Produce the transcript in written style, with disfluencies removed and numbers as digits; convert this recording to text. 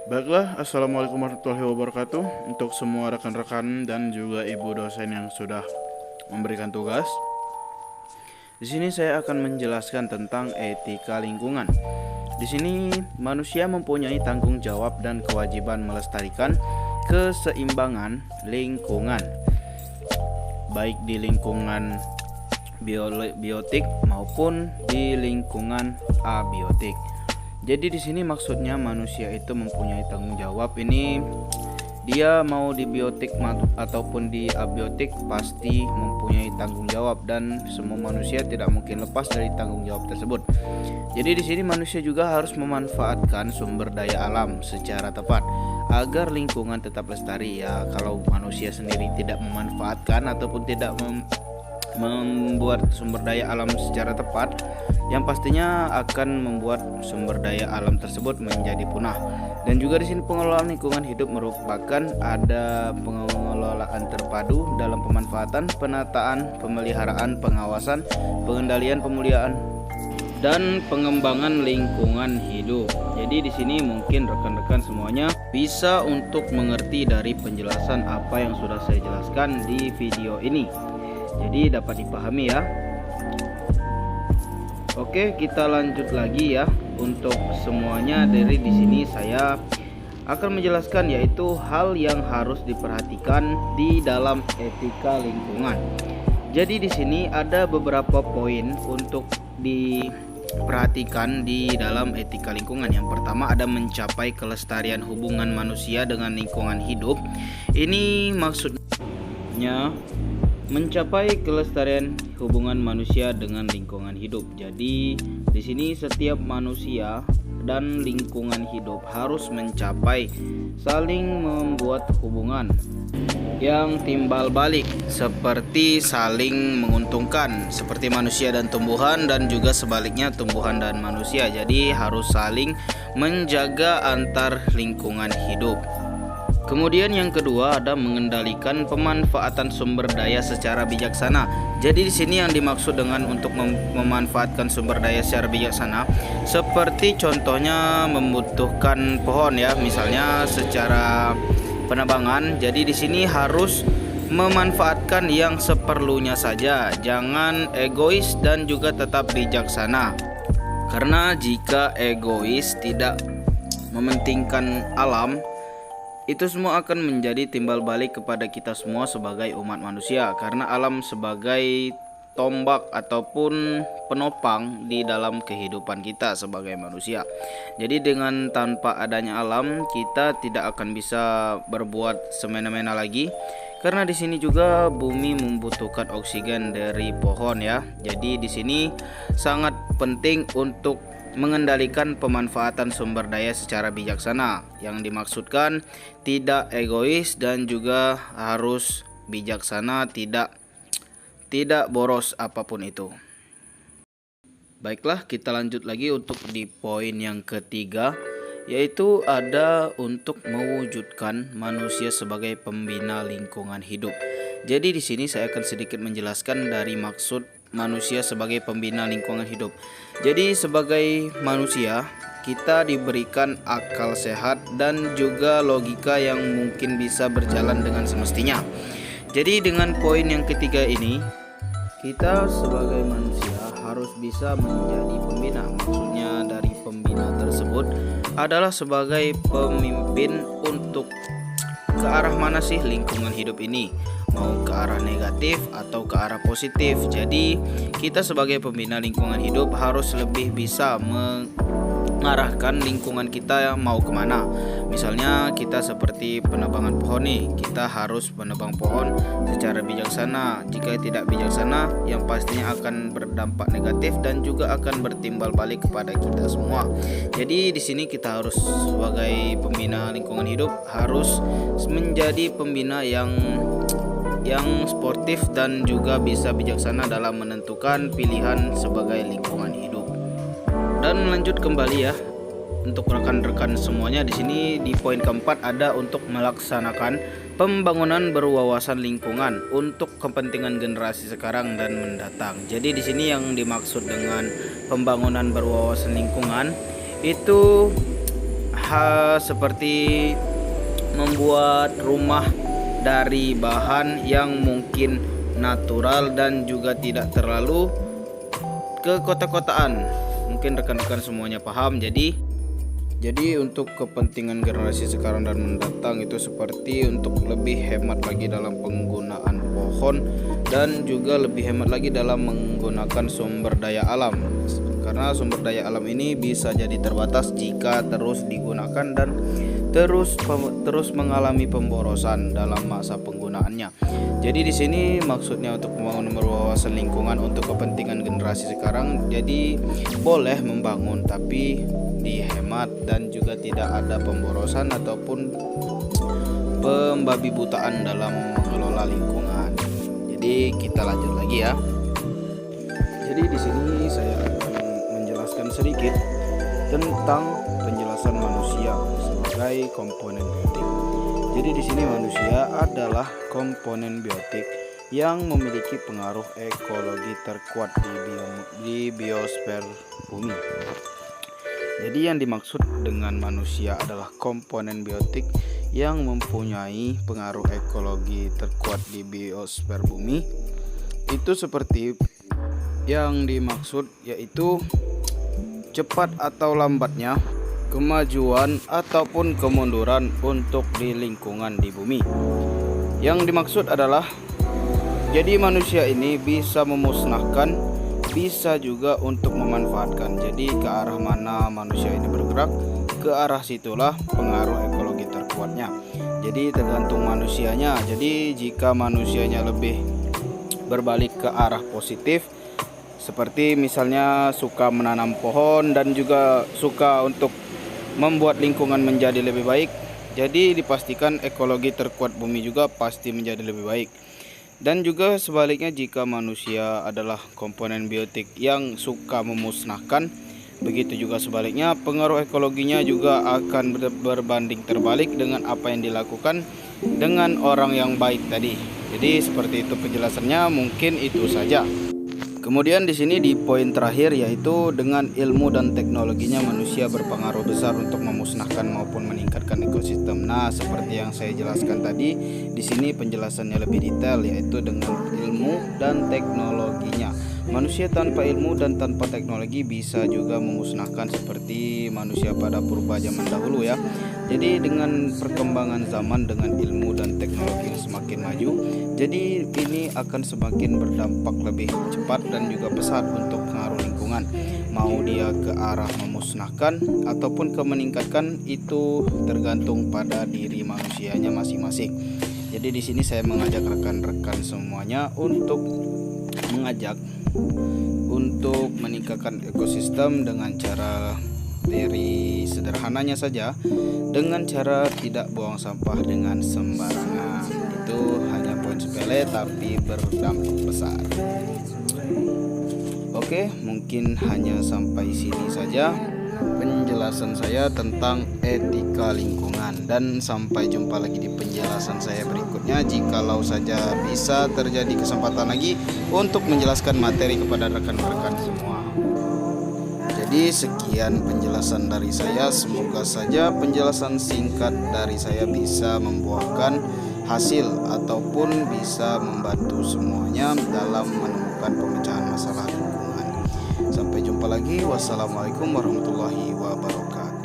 Baiklah, assalamualaikum warahmatullahi wabarakatuh. Untuk semua rekan-rekan dan juga ibu dosen yang sudah memberikan tugas, di sini saya akan menjelaskan tentang etika lingkungan. Di sini manusia mempunyai tanggung jawab dan kewajiban melestarikan keseimbangan lingkungan, baik di lingkungan biotik maupun di lingkungan abiotik. Jadi di sini maksudnya manusia itu mempunyai tanggung jawab. Ini dia mau di biotik ataupun di abiotik pasti mempunyai tanggung jawab, dan semua manusia tidak mungkin lepas dari tanggung jawab tersebut. Jadi di sini manusia juga harus memanfaatkan sumber daya alam secara tepat agar lingkungan tetap lestari. Ya, kalau manusia sendiri tidak memanfaatkan ataupun tidak membuat sumber daya alam secara tepat, yang pastinya akan membuat sumber daya alam tersebut menjadi punah. Dan juga di sini pengelolaan lingkungan hidup merupakan ada pengelolaan terpadu dalam pemanfaatan, penataan, pemeliharaan, pengawasan, pengendalian, pemulihan dan pengembangan lingkungan hidup. Jadi di sini mungkin rekan-rekan semuanya bisa untuk mengerti dari penjelasan apa yang sudah saya jelaskan di video ini. Jadi dapat dipahami ya. Oke, kita lanjut lagi ya. Untuk semuanya dari di sini saya akan menjelaskan yaitu hal yang harus diperhatikan di dalam etika lingkungan. Jadi di sini ada beberapa poin untuk diperhatikan di dalam etika lingkungan. Yang pertama ada mencapai kelestarian hubungan manusia dengan lingkungan hidup. Ini maksudnya mencapai kelestarian hubungan manusia dengan lingkungan hidup. Jadi di sini setiap manusia dan lingkungan hidup harus mencapai saling membuat hubungan yang timbal balik, seperti saling menguntungkan, seperti manusia dan tumbuhan, dan juga sebaliknya tumbuhan dan manusia. Jadi harus saling menjaga antar lingkungan hidup. Kemudian yang kedua ada mengendalikan pemanfaatan sumber daya secara bijaksana. Jadi di sini yang dimaksud dengan untuk memanfaatkan sumber daya secara bijaksana, seperti contohnya membutuhkan pohon ya, misalnya secara penebangan. Jadi di sini harus memanfaatkan yang seperlunya saja, jangan egois dan juga tetap bijaksana. Karena jika egois tidak mementingkan alam, itu semua akan menjadi timbal balik kepada kita semua sebagai umat manusia, karena alam sebagai tombak ataupun penopang di dalam kehidupan kita sebagai manusia. Jadi dengan tanpa adanya alam, kita tidak akan bisa berbuat semena-mena lagi, karena di sini juga bumi membutuhkan oksigen dari pohon ya. Jadi di sini sangat penting untuk mengendalikan pemanfaatan sumber daya secara bijaksana. Yang dimaksudkan tidak egois dan juga harus bijaksana, tidak boros apapun itu. Baiklah, kita lanjut lagi untuk di poin yang ketiga, yaitu ada untuk mewujudkan manusia sebagai pembina lingkungan hidup. Jadi di sini saya akan sedikit menjelaskan dari maksud manusia sebagai pembina lingkungan hidup. Jadi sebagai manusia, kita diberikan akal sehat dan juga logika yang mungkin bisa berjalan dengan semestinya. Jadi dengan poin yang ketiga ini, kita sebagai manusia harus bisa menjadi pembina. Maksudnya dari pembina tersebut adalah sebagai pemimpin untuk ke arah mana sih lingkungan hidup ini, mau ke arah negatif atau ke arah positif. Jadi kita sebagai pembina lingkungan hidup harus lebih bisa mengarahkan lingkungan kita mau kemana. Misalnya kita seperti penebangan pohon nih, kita harus menebang pohon secara bijaksana. Jika tidak bijaksana, yang pastinya akan berdampak negatif dan juga akan bertimbal balik kepada kita semua. Jadi di sini kita harus sebagai pembina lingkungan hidup harus menjadi pembina yang sportif dan juga bisa bijaksana dalam menentukan pilihan sebagai lingkungan hidup. Dan lanjut kembali ya untuk rekan-rekan semuanya, di sini di poin keempat ada untuk melaksanakan pembangunan berwawasan lingkungan untuk kepentingan generasi sekarang dan mendatang. Jadi di sini yang dimaksud dengan pembangunan berwawasan lingkungan itu seperti membuat rumah dari bahan yang mungkin natural dan juga tidak terlalu ke kota-kotaan. Mungkin rekan-rekan semuanya paham. Jadi untuk kepentingan generasi sekarang dan mendatang itu seperti untuk lebih hemat lagi dalam penggunaan pohon dan juga lebih hemat lagi dalam menggunakan sumber daya alam. Karena sumber daya alam ini bisa jadi terbatas jika terus digunakan dan terus mengalami pemborosan dalam masa penggunaannya. Jadi di sini maksudnya untuk membangun wawasan lingkungan untuk kepentingan generasi sekarang. Jadi boleh membangun tapi dihemat dan juga tidak ada pemborosan ataupun pembabi butaan dalam mengelola lingkungan. Jadi kita lanjut lagi ya. Jadi di sini saya akan menjelaskan sedikit tentang penjelasan manusia sebagai komponen biotik. Jadi di sini manusia adalah komponen biotik yang memiliki pengaruh ekologi terkuat di biosfer bumi. Jadi yang dimaksud dengan manusia adalah komponen biotik yang mempunyai pengaruh ekologi terkuat di biosfer bumi. Itu seperti yang dimaksud yaitu cepat atau lambatnya kemajuan ataupun kemunduran untuk di lingkungan di bumi. Yang dimaksud adalah jadi manusia ini bisa memusnahkan, bisa juga untuk memanfaatkan. Jadi ke arah mana manusia ini bergerak, ke arah situlah pengaruh ekologi terkuatnya. Jadi tergantung manusianya. Jadi jika manusianya lebih berbalik ke arah positif, seperti misalnya suka menanam pohon dan juga suka untuk membuat lingkungan menjadi lebih baik, jadi dipastikan ekologi terkuat bumi juga pasti menjadi lebih baik. Dan juga sebaliknya jika manusia adalah komponen biotik yang suka memusnahkan, begitu juga sebaliknya pengaruh ekologinya juga akan berbanding terbalik dengan apa yang dilakukan dengan orang yang baik tadi. Jadi seperti itu penjelasannya, mungkin itu saja. Kemudian di sini di poin terakhir yaitu dengan ilmu dan teknologinya manusia berpengaruh besar untuk memusnahkan maupun meningkatkan ekosistem. Nah, seperti yang saya jelaskan tadi, di sini penjelasannya lebih detail yaitu dengan ilmu dan teknologinya. Manusia tanpa ilmu dan tanpa teknologi bisa juga memusnahkan seperti manusia pada purba zaman dahulu ya. Jadi dengan perkembangan zaman dengan ilmu dan teknologi yang semakin maju, jadi ini akan semakin berdampak lebih cepat dan juga pesat untuk pengaruh lingkungan. Mau dia ke arah memusnahkan ataupun ke meningkatkan, itu tergantung pada diri manusianya masing-masing. Jadi di sini saya mengajak rekan-rekan semuanya untuk meningkatkan ekosistem dengan cara dari sederhananya saja, dengan cara tidak buang sampah dengan sembarangan. Itu hanya poin sepele tapi berdampak besar. Oke, mungkin hanya sampai sini saja penjelasan saya tentang etika lingkungan, dan sampai jumpa lagi di penjelasan saya berikutnya. Jikalau saja bisa terjadi kesempatan lagi untuk menjelaskan materi kepada rekan-rekan semua. Jadi sekian penjelasan dari saya. Semoga saja penjelasan singkat dari saya bisa membuahkan hasil ataupun bisa membantu semuanya dalam menemukan pemecahan masalah lingkungan. Sampai jumpa lagi. Wassalamualaikum warahmatullahi wabarakatuh.